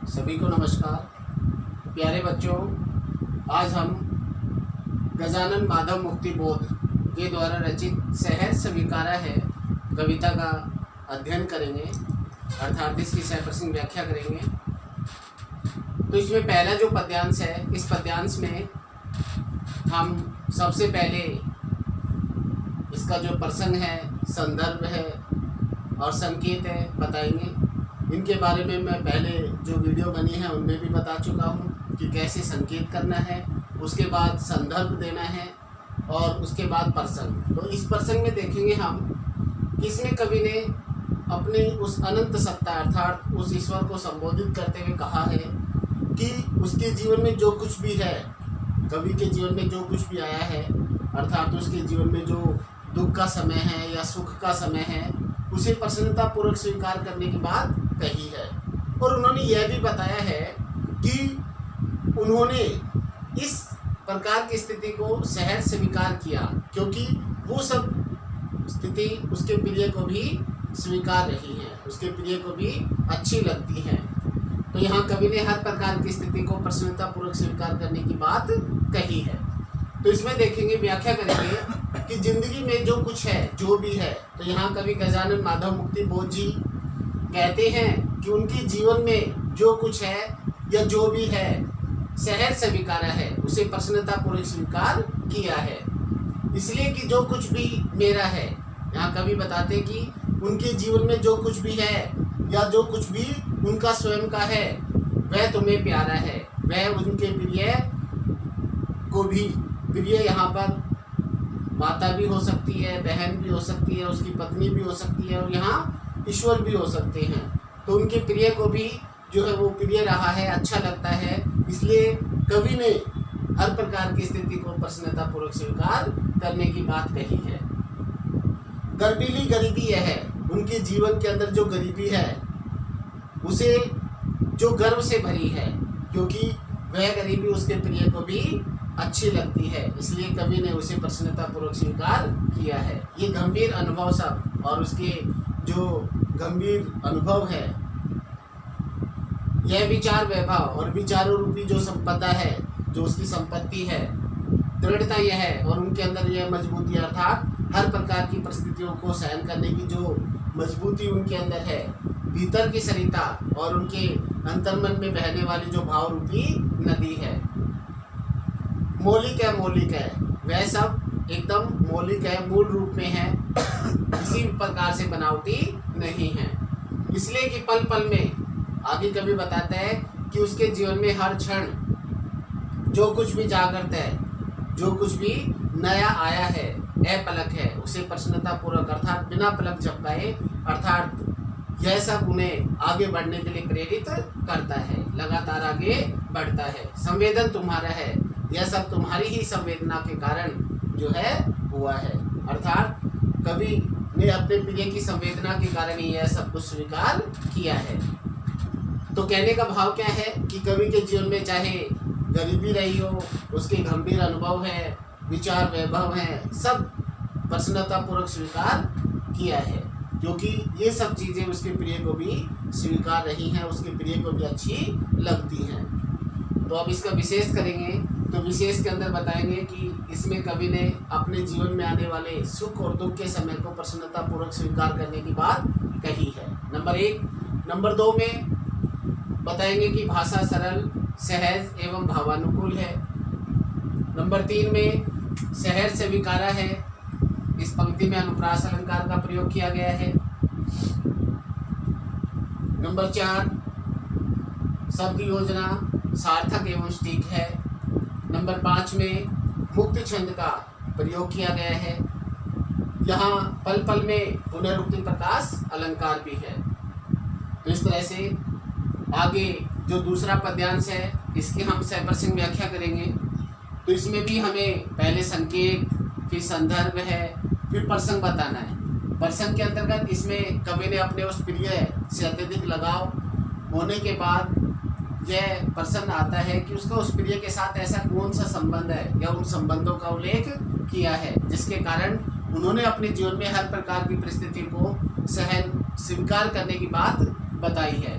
सभी को नमस्कार। प्यारे बच्चों, आज हम गजानन माधव मुक्ति बोध के द्वारा रचित सहज स्वीकारा है कविता का अध्ययन करेंगे, अर्थात इसकी 100% व्याख्या करेंगे। तो इसमें पहला जो पद्यांश है, इस पद्यांश में हम सबसे पहले इसका जो प्रसंग है, संदर्भ है और संकेत है बताएंगे। इनके बारे में मैं पहले जो वीडियो बनी है उनमें भी बता चुका हूँ कि कैसे संकेत करना है, उसके बाद संदर्भ देना है और उसके बाद प्रसंग। तो इस प्रसंग में देखेंगे हम कि इसमें कवि ने अपने उस अनंत सत्ता अर्थात उस ईश्वर को संबोधित करते हुए कहा है कि उसके जीवन में जो कुछ भी है, कवि के जीवन में जो कुछ भी आया है, अर्थात उसके जीवन में जो दुख का समय है या सुख का समय है, उसे प्रसन्नतापूर्वक स्वीकार करने की बात कही है। और उन्होंने यह भी बताया है कि उन्होंने इस प्रकार की स्थिति को सहज स्वीकार किया क्योंकि वो सब स्थिति उसके प्रिय को भी स्वीकार रही है, उसके प्रिय को भी अच्छी लगती है। तो यहाँ कवि ने हर प्रकार की स्थिति को प्रसन्नतापूर्वक स्वीकार करने की बात कही है। तो इसमें देखेंगे, व्याख्या करेंगे कि जिंदगी में जो कुछ है, जो भी है, तो यहाँ कवि गजानन माधव मुक्ति बोध जी कहते हैं कि उनके जीवन में जो कुछ है या जो भी है सहज स्वीकारा है, उसे प्रसन्नतापूर्वक स्वीकार किया है। इसलिए कि जो कुछ भी मेरा है, यहाँ कवि बताते कि उनके जीवन में जो कुछ भी है या जो कुछ भी उनका स्वयं का है वह तुम्हें प्यारा है, वह उनके प्रिय को भी, प्रिय यहाँ पर माता भी हो सकती है, बहन भी हो सकती है, उसकी पत्नी भी हो सकती है और यहाँ ईश्वर भी हो सकते हैं। तो उनके प्रिय को भी जो है वो प्रिय रहा है, अच्छा लगता है। इसलिए कवि ने हर प्रकार की स्थिति को प्रसन्नतापूर्वक स्वीकार करने की बात कही है। गर्वीली गरीबी यह है, उनके जीवन के अंदर जो गरीबी है उसे जो गर्व से भरी है, क्योंकि वह गरीबी उसके प्रिय को भी अच्छी लगती है, इसलिए कवि ने उसे प्रसन्नतापूर्वक स्वीकार किया है। ये गंभीर अनुभव सब और उसके जो गंभीर अनुभव है, यह विचार वैभव और विचारों रूपी जो संपदा है, जो उसकी संपत्ति है, दृढ़ता यह है और उनके अंदर यह मजबूती अर्थात हर प्रकार की परिस्थितियों को सहन करने की जो मजबूती उनके अंदर है, भीतर की सरिता और उनके अंतर्मन में बहने वाली जो भाव रूपी नदी है। मौलिक है, वह सब एकदम मौलिक है, मूल रूप में है, किसी प्रकार से बनावटी नहीं है। इसलिए कि पल पल में, आगे कभी बताता है कि उसके जीवन में हर क्षण जो कुछ भी जागृत है, जो कुछ भी नया आया है, अपलक है, उसे प्रसन्नतापूर्वक अर्थात बिना पलक झपकाए, अर्थात यह सब उन्हें आगे बढ़ने के लिए प्रेरित करता है, लगातार आगे बढ़ता है। संवेदन तुम्हारा है, यह सब तुम्हारी ही संवेदना के कारण जो है हुआ है, अर्थात कवि ने अपने प्रिय की संवेदना के कारण ही यह सब कुछ स्वीकार किया है। तो कहने का भाव क्या है कि कवि के जीवन में चाहे गरीबी रही हो, उसके गंभीर अनुभव है, विचार वैभव है, सब प्रसन्नतापूर्वक स्वीकार किया है, क्योंकि ये सब चीज़ें उसके प्रिय को भी स्वीकार रही हैं, उसके प्रिय को भी अच्छी लगती हैं। तो अब इसका विशेष करेंगे, तो विशेष के अंदर बताएंगे कि इसमें कवि ने अपने जीवन में आने वाले सुख और दुख के समय को प्रसन्नतापूर्वक स्वीकार करने की बात कही है, नंबर 1। नंबर 2 में बताएंगे कि भाषा सरल, सहज एवं भावानुकूल है। नंबर 3 में सहज स्वीकारा है, इस पंक्ति में अनुप्रास अलंकार का प्रयोग किया गया है। नंबर 4 शब्द योजना सार्थक एवं सटीक है। नंबर 5 में मुक्त छंद का प्रयोग किया गया है। यहाँ पल पल में पुनरुक्ति प्रकाश अलंकार भी है। तो इस तरह से आगे जो दूसरा पद्यांश है, इसकी हम 100% व्याख्या करेंगे। तो इसमें भी हमें पहले संकेत, फिर संदर्भ है, फिर प्रसंग बताना है। प्रसंग के अंतर्गत इसमें कवि ने अपने उस प्रिय से अत्यधिक लगाव होने के बाद यह प्रसंग आता है कि उसका उस प्रिय के साथ ऐसा कौन सा संबंध है या उन संबंधों का उल्लेख किया है जिसके कारण उन्होंने अपने जीवन में हर प्रकार की परिस्थिति को सहन स्वीकार करने की बात बताई है।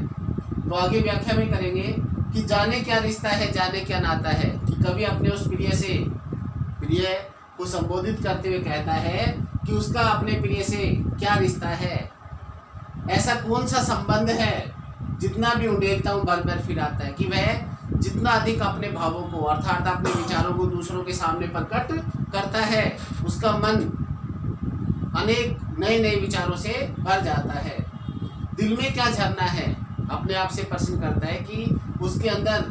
तो आगे व्याख्या में करेंगे कि जाने क्या रिश्ता है, जाने क्या नाता है, कि कवि अपने उस प्रिय को संबोधित करते हुए कहता है कि उसका अपने प्रिय से क्या रिश्ता है, ऐसा कौन सा संबंध है, जितना भी उंडेलता हूँ भर भर फिर आता है, कि वह जितना अधिक अपने भावों को अर्थात अपने विचारों को दूसरों के सामने प्रकट करता है, उसका मन अनेक नए नए विचारों से भर जाता है। दिल में क्या झरना है, अपने आप से प्रश्न करता है कि उसके अंदर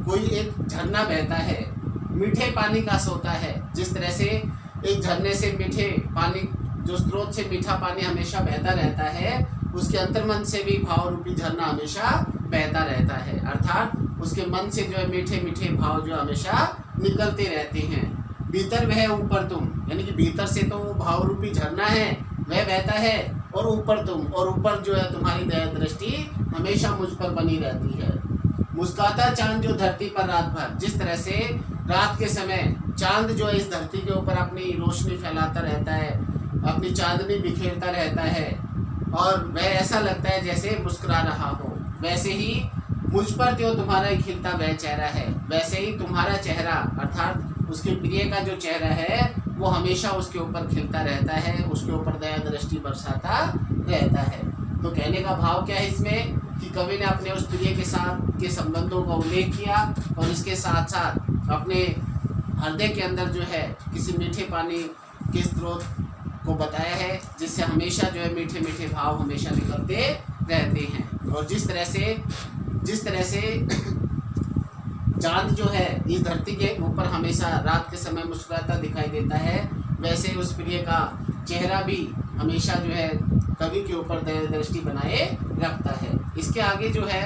कोई एक झरना बहता है, मीठे पानी का सोता है। जिस तरह से एक झरने से मीठे पानी, जो स्रोत से मीठा पानी हमेशा बहता रहता है, उसके अंतर्मन से भी भाव रूपी झरना हमेशा बहता रहता है, अर्थात उसके मन से जो है मीठे मीठे भाव जो हमेशा निकलते रहते हैं। भीतर वह ऊपर तुम, यानी कि भीतर से तो वो भाव रूपी झरना है वह बहता है, और ऊपर तुम, और ऊपर जो है तुम्हारी दया दृष्टि हमेशा मुझ पर बनी रहती है। मुस्काता चांद जो धरती पर रात भर, जिस तरह से रात के समय चांद जो है इस धरती के ऊपर अपनी रोशनी फैलाता रहता है, अपनी चांदनी बिखेरता रहता है, और वह ऐसा लगता है जैसे मुस्कुरा रहा हो, वैसे ही मुझ पर जो तुम्हारा खिलता वह चेहरा है, वैसे ही तुम्हारा चेहरा अर्थात उसके प्रिय का जो चेहरा है वो हमेशा उसके ऊपर खिलता रहता है, उसके ऊपर दया दृष्टि बरसाता रहता है। तो कहने का भाव क्या है इसमें, कि कवि ने अपने उस प्रिय के साथ के संबंधों का उल्लेख किया, और इसके साथ साथ अपने हृदय के अंदर जो है किसी मीठे पानी के स्रोत को बताया है, जिससे हमेशा जो है मीठे मीठे भाव हमेशा निकलते रहते हैं। और जिस तरह से चांद जो है इस धरती के ऊपर हमेशा रात के समय मुस्कुराता दिखाई देता है, वैसे उस प्रिय का चेहरा भी हमेशा जो है कवि के ऊपर दया दृष्टि बनाए रखता है। इसके आगे जो है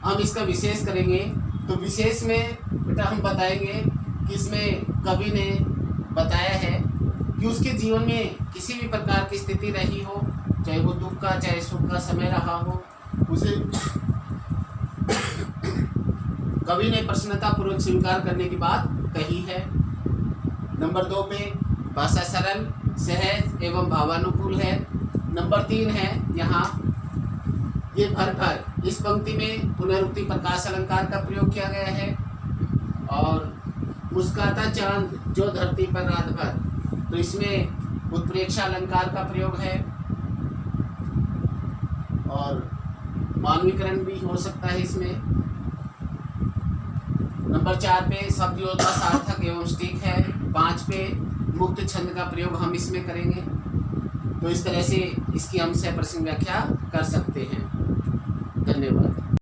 हम इसका विशेष करेंगे, तो विशेष में बेटा हम बताएंगे कि इसमें कवि ने बताया है कि उसके जीवन में किसी भी प्रकार की स्थिति रही हो, चाहे वो दुख का चाहे सुख का समय रहा हो, उसे कवि ने प्रसन्नतापूर्वक स्वीकार करने की बात कही है। नंबर 2 पे भाषा सरल, सहज एवं भावानुकूल है। नंबर 3 है यहाँ ये भर भर, इस पंक्ति में पुनरुक्ति प्रकाश अलंकार का प्रयोग किया गया है। और मुस्काता चांद जो धरती पर रात भर, तो इसमें उत्प्रेक्षा अलंकार का प्रयोग है, और मानवीकरण भी हो सकता है इसमें। नंबर 4 पे शब्द योजना सार्थक एवं सटीक है। 5 पे मुक्त छंद का प्रयोग हम इसमें करेंगे। तो इस तरह से इसकी हम सह प्रसंग व्याख्या कर सकते हैं। धन्यवाद।